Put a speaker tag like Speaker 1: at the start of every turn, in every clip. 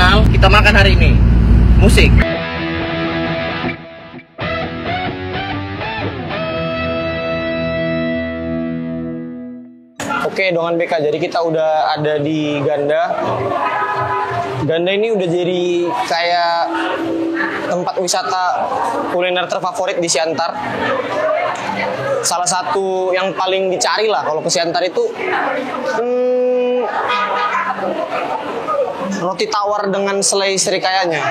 Speaker 1: channel. Kita makan hari ini musik.
Speaker 2: Oke, Dongan BK. Jadi kita udah ada di Ganda. Ganda ini udah jadi kayak tempat wisata kuliner terfavorit di Siantar. Salah satu yang paling dicari lah kalau ke Siantar itu roti tawar dengan selai serikayanya.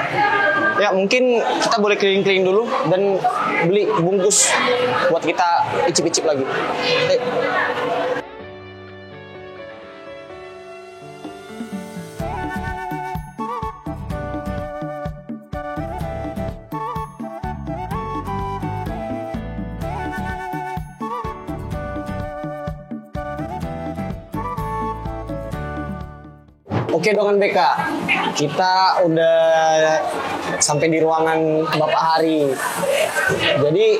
Speaker 2: Ya mungkin kita boleh keliling-keliling dulu dan beli bungkus buat kita icip-icip lagi. Oke, Dongan BK, kita udah sampai di ruangan Bapak Hari. Jadi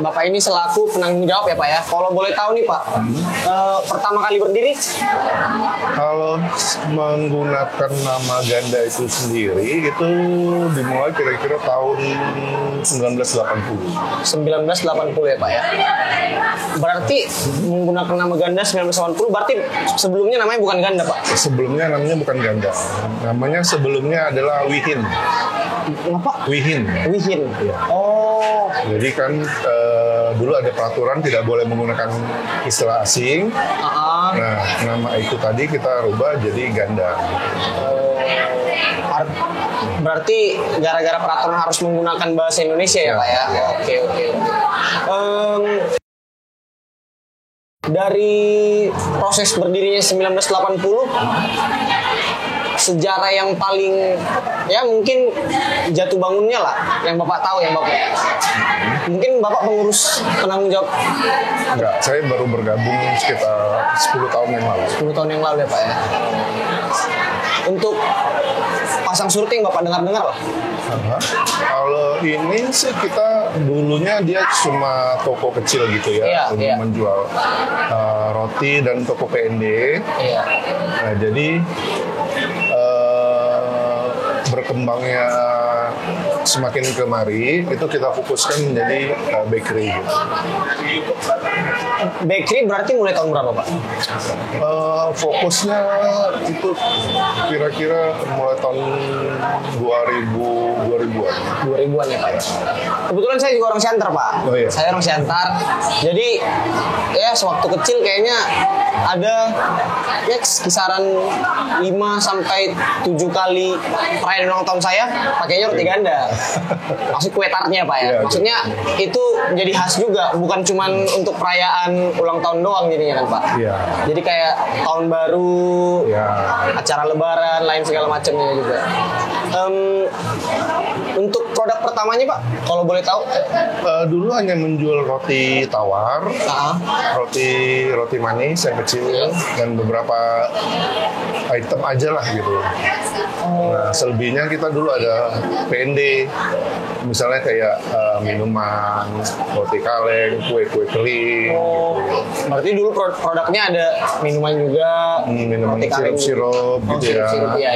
Speaker 2: Bapak ini selaku penanggung jawab ya Pak ya. Kalau boleh tahu nih Pak, pertama kali berdiri?
Speaker 3: Kalau menggunakan nama Ganda itu sendiri itu dimulai kira-kira tahun 1980.
Speaker 2: 1980 ya Pak ya. Berarti menggunakan nama Ganda 1980 berarti sebelumnya namanya bukan Ganda Pak?
Speaker 3: Sebelumnya namanya bukan Ganda. Namanya sebelumnya adalah Wihin.
Speaker 2: Apa?
Speaker 3: Wihin.
Speaker 2: Wihin.
Speaker 3: Ya.
Speaker 2: Oh.
Speaker 3: Jadi kan dulu ada peraturan tidak boleh menggunakan istilah asing. Nah, nama itu tadi kita rubah jadi Ganda.
Speaker 2: Berarti gara-gara peraturan harus menggunakan bahasa Indonesia ya Pak ya? Oke. Dari proses berdirinya 1980, sejarah yang paling ya mungkin jatuh bangunnya lah yang Bapak tahu, yang Bapak mungkin Bapak pengurus penanggung jawab.
Speaker 3: Enggak, saya baru bergabung sekitar 10 tahun yang lalu.
Speaker 2: 10 tahun yang lalu ya Pak ya. Untuk pasang surti yang Bapak dengar-dengar lah.
Speaker 3: Kalau ini sih kita dulunya dia cuma toko kecil gitu ya, untuk menjual roti dan toko PND.
Speaker 2: Iya.
Speaker 3: Nah, jadi berkembangnya semakin kemari itu kita fokuskan menjadi bakery gitu.
Speaker 2: Bakery berarti mulai tahun berapa Pak?
Speaker 3: Fokusnya itu kira-kira mulai tahun 2000-an.
Speaker 2: 2000-an ya Pak ya. Kebetulan saya juga orang Siantar Pak.
Speaker 3: Oh, iya.
Speaker 2: Saya orang Siantar. Jadi ya sewaktu kecil kayaknya ada ya kisaran 5 sampai 7 kali perayaan ulang tahun saya pakainya roti Ganda. Maksud kue tartnya Pak ya.
Speaker 3: Iya,
Speaker 2: Maksudnya itu jadi khas juga, bukan cuman untuk perayaan ulang tahun doang jadinya kan Pak.
Speaker 3: Iya.
Speaker 2: Jadi kayak tahun baru,
Speaker 3: Iya.
Speaker 2: acara lebaran, lain segala macamnya juga. Untuk produk pertamanya Pak, kalau boleh tahu?
Speaker 3: Dulu hanya menjual roti tawar, roti manis yang kecil, dan beberapa item aja lah gitu. Nah, selebihnya kita dulu ada PND, misalnya kayak minuman, roti kaleng, kue-kue kering.
Speaker 2: Berarti dulu produknya ada minuman juga,
Speaker 3: minuman
Speaker 2: roti kaleng,
Speaker 3: sirup gitu ya.
Speaker 2: Sirup, iya.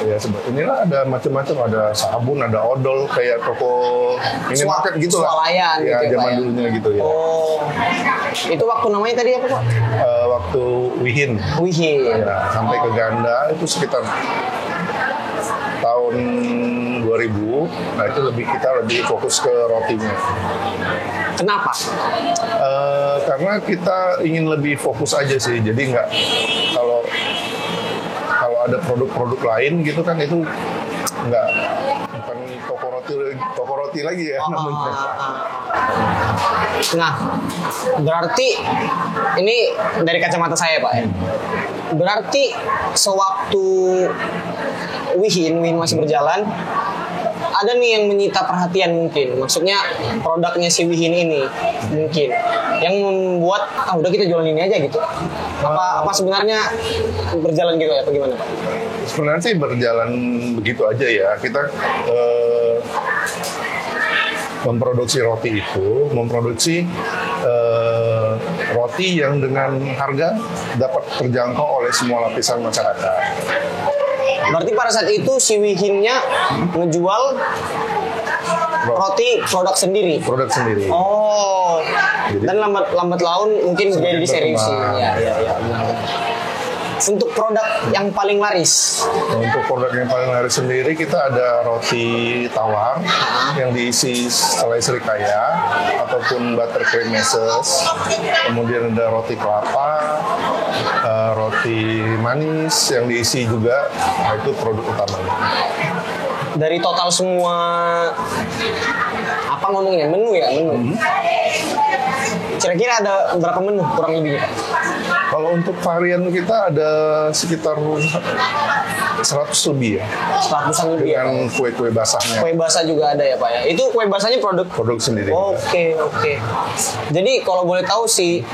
Speaker 3: Ya sebetulnya ada macam-macam, ada sabun, ada odol, kayak toko minimarket gitu lah.
Speaker 2: Swalayan
Speaker 3: ya,
Speaker 2: gitu ya,
Speaker 3: zaman
Speaker 2: Pak,
Speaker 3: dulunya gitu ya.
Speaker 2: Itu waktu namanya tadi apa Pak?
Speaker 3: Waktu Wihin. Ya, sampai ke Ganda itu sekitar tahun 2000. Nah itu kita lebih fokus ke rotinya.
Speaker 2: Kenapa?
Speaker 3: Karena kita ingin lebih fokus aja sih. Jadi nggak kalau ada produk-produk lain gitu kan itu nggak, bukan toko roti lagi ya namanya.
Speaker 2: Nah, berarti ini dari kacamata saya Pak ya. Berarti sewaktu Wihin masih berjalan, ada nih yang menyita perhatian mungkin. Maksudnya produknya si Wihin ini mungkin yang membuat udah kita jualan ini aja gitu. Apa sebenarnya berjalan gitu ya? Apa gimana Pak?
Speaker 3: Sebenarnya sih berjalan begitu aja ya. Kita memproduksi roti itu, roti yang dengan harga dapat terjangkau oleh semua lapisan masyarakat.
Speaker 2: Berarti pada saat itu si Wihinnya ngejual roti produk sendiri.
Speaker 3: Produk sendiri.
Speaker 2: Oh.
Speaker 3: Jadi-
Speaker 2: Dan lambat laun mungkin jadi diseriusi.
Speaker 3: berkembang.
Speaker 2: Ya. Untuk produk yang paling laris.
Speaker 3: Untuk produk yang paling laris sendiri kita ada roti tawar yang diisi selai serikaya ataupun buttercream meses. Kemudian ada roti kelapa, roti manis yang diisi juga. Nah, itu produk utamanya.
Speaker 2: Dari total semua apa ngomongnya menu. Kira-kira ada berapa menu kurang lebihnya?
Speaker 3: Kalau untuk varian kita ada sekitar 100 lebih ya.
Speaker 2: 100-an lebih ya, Pak?
Speaker 3: Dengan kue-kue basahnya.
Speaker 2: Kue basah juga ada ya Pak ya? Itu kue basahnya produk?
Speaker 3: Produk sendiri.
Speaker 2: Oke. Jadi kalau boleh tahu si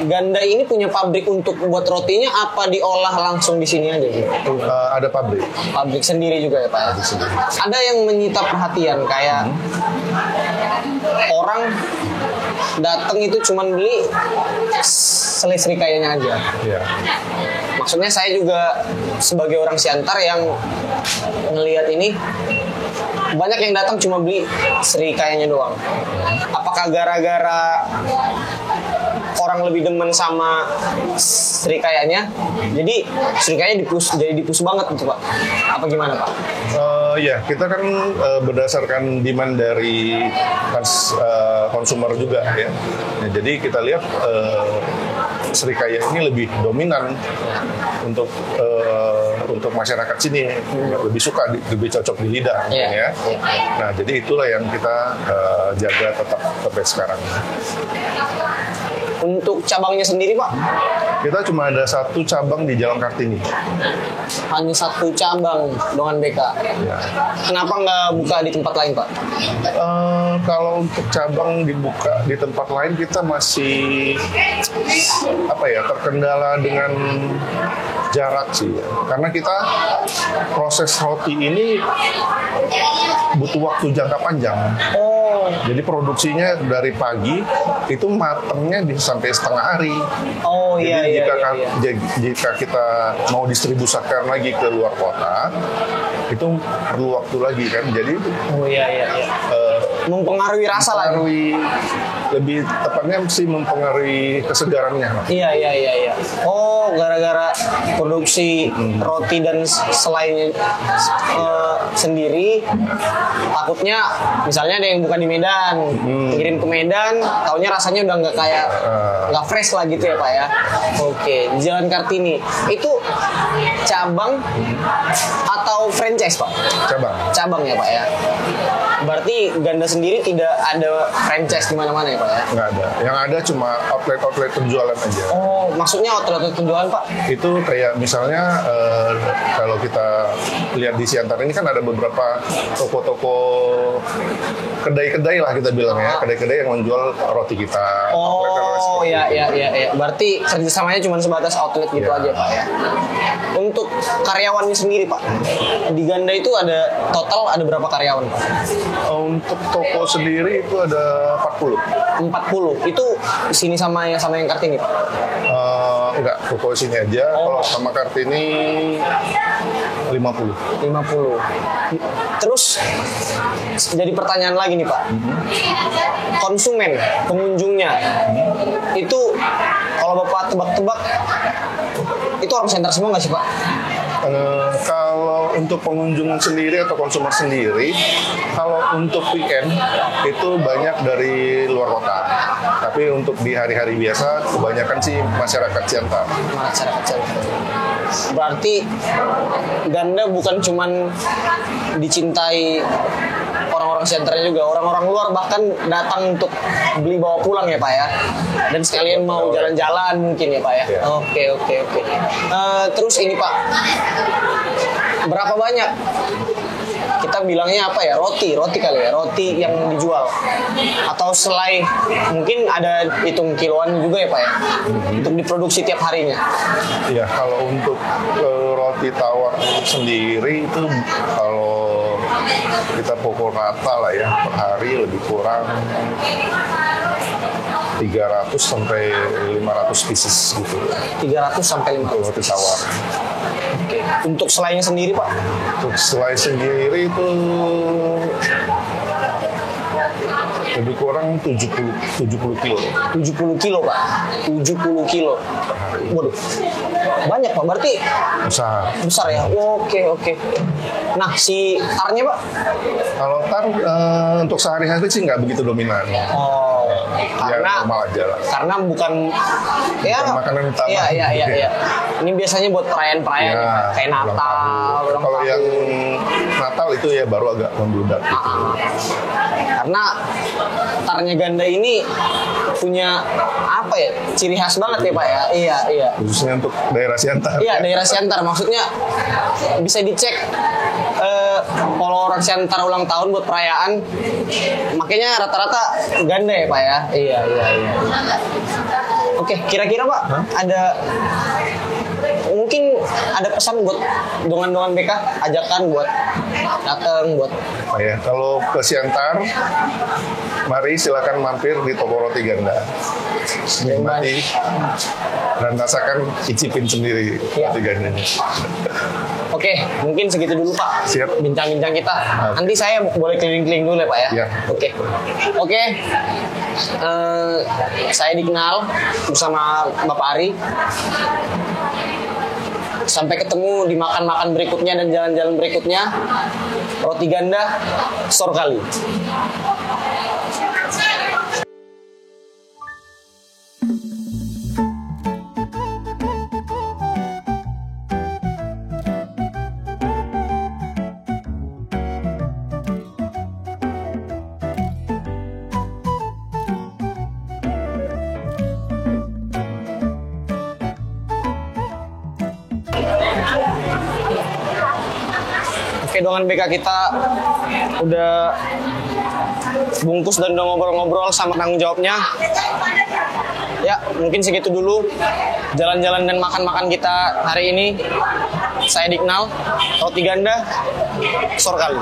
Speaker 2: Ganda ini punya pabrik untuk buat rotinya apa diolah langsung di sini aja? Gitu?
Speaker 3: Ada pabrik.
Speaker 2: Pabrik sendiri juga ya Pak ya? Ada yang menyita perhatian kayak orang datang itu cuman beli selai serikayanya aja.
Speaker 3: Ya.
Speaker 2: Maksudnya saya juga sebagai orang Siantar yang ngelihat ini banyak yang datang cuma beli serikayanya doang. Apakah gara-gara orang lebih demen sama serikayanya, jadi serikayanya jadi dipus banget gitu Pak? Apa gimana Pak?
Speaker 3: Ya, kita kan berdasarkan demand dari konsumer juga ya. Nah, jadi kita lihat serikaya ini lebih dominan untuk masyarakat sini, lebih suka, lebih cocok di lidah ya. Nah, jadi itulah yang kita jaga tetap sampai sekarang.
Speaker 2: Untuk cabangnya sendiri Pak?
Speaker 3: Kita cuma ada satu cabang di Jalan Kartini.
Speaker 2: Hanya satu cabang dengan BK.
Speaker 3: Ya.
Speaker 2: Kenapa nggak buka di tempat lain Pak?
Speaker 3: Kalau untuk cabang dibuka di tempat lain kita masih terkendala dengan jarak sih ya. Karena kita proses roti ini butuh waktu jangka panjang. Jadi produksinya dari pagi itu matangnya bisa sampai setengah hari. Jadi jika kita mau distribusikan lagi ke luar kota, itu perlu waktu lagi kan. Jadi
Speaker 2: mempengaruhi rasa lah.
Speaker 3: Lebih tepatnya sih mempengaruhi kesegarannya.
Speaker 2: Iya. Gara-gara produksi roti dan selainya sendiri, takutnya misalnya ada yang bukan di Medan, kirim ke Medan, taunya rasanya udah nggak fresh lah gitu ya Pak ya. Oke, di Jalan Kartini itu cabang atau franchise Pak? Cabang ya Pak ya. Berarti Ganda sendiri tidak ada franchise di mana-mana ya Pak ya?
Speaker 3: Nggak ada. Yang ada cuma outlet penjualan aja.
Speaker 2: Maksudnya outlet penjualan Pak?
Speaker 3: Itu kayak misalnya kalau kita lihat di Siantar ini kan ada beberapa toko-toko kedai-kedai lah kita bilang ya, kedai-kedai yang menjual roti kita.
Speaker 2: Iya. Berarti kerjasamanya cuma sebatas outlet gitu aja Pak ya. Untuk karyawannya sendiri Pak, di Ganda itu ada berapa karyawan Pak?
Speaker 3: Untuk toko sendiri itu ada 40.
Speaker 2: Itu sini sama yang Kartini Pak?
Speaker 3: Enggak, toko sini aja. Kalau sama Kartini 50. Terus jadi pertanyaan lagi nih Pak. Konsumen, pengunjungnya itu kalau Bapak tebak-tebak itu orang Siantar semua nggak sih Pak? Kalau untuk pengunjung sendiri atau konsumer sendiri, kalau untuk weekend itu banyak dari luar kota. Tapi untuk di hari-hari biasa kebanyakan sih masyarakat Siantar.
Speaker 2: Berarti Ganda bukan cuman dicintai orang-orang Siantarnya juga, orang-orang luar bahkan datang untuk beli bawa pulang ya Pak ya, dan sekalian mau jalan-jalan mungkin ya Pak ya. Oke. Terus ini Pak, berapa banyak kita bilangnya apa ya, roti kali ya, roti yang dijual atau selai, mungkin ada hitung kiloan juga ya Pak ya, untuk diproduksi tiap harinya?
Speaker 3: Ya, kalau untuk roti tawar sendiri itu kalau kita pukul rata lah ya, per hari lebih kurang 300 sampai 500 pieces gitu.
Speaker 2: 300 sampai 500
Speaker 3: roti tawar.
Speaker 2: Oke. Untuk selainya sendiri Pak?
Speaker 3: Untuk selai sendiri itu lebih kurang 70 kilo.
Speaker 2: 70 kilo Pak? 70 kilo. Waduh, banyak Pak, berarti besar ya? Oke. Nah, si tarnya Pak?
Speaker 3: Kalau tar untuk sehari-hari sih nggak begitu dominan.
Speaker 2: Oh,
Speaker 3: Ya
Speaker 2: karena
Speaker 3: normal aja lah.
Speaker 2: karena bukan
Speaker 3: makanan utama.
Speaker 2: Iya. Ini biasanya buat perayaan-perayaan
Speaker 3: Ya,
Speaker 2: kayak Natal, ulang
Speaker 3: Kalau
Speaker 2: tahun.
Speaker 3: yang Natal itu ya baru agak membludak gitu.
Speaker 2: Karena tarnya ganda ini punya apa ya, ciri khas banget ya Pak ya. Iya.
Speaker 3: Khususnya untuk daerah Siantar.
Speaker 2: Iya, daerah Siantar, maksudnya bisa dicek kalau orang Siantar ulang tahun buat perayaan, makanya rata-rata ganda ya Pak ya. Iya. Oke, kira-kira Pak mungkin ada pesan buat dongan-dongan BK, ajakan buat datang buat
Speaker 3: Kalau ke Siantar, mari silakan mampir di toko roti ganda. Nikmati dan rasakan, icipin sendiri roti gandanya.
Speaker 2: Oke, mungkin segitu dulu Pak.
Speaker 3: Siap.
Speaker 2: Bincang-bincang kita. Nanti saya boleh keliling-keliling dulu ya Pak ya.
Speaker 3: Ya.
Speaker 2: Oke. Saya dikenal bersama Bapak Ari. Sampai ketemu di makan-makan berikutnya dan jalan-jalan berikutnya. Roti ganda Sorkali. Oke, dongan BK kita udah bungkus dan udah ngobrol-ngobrol sama tanggung jawabnya. Ya, mungkin segitu dulu jalan-jalan dan makan-makan kita hari ini. Saya Dikenal, roti ganda Sorkali.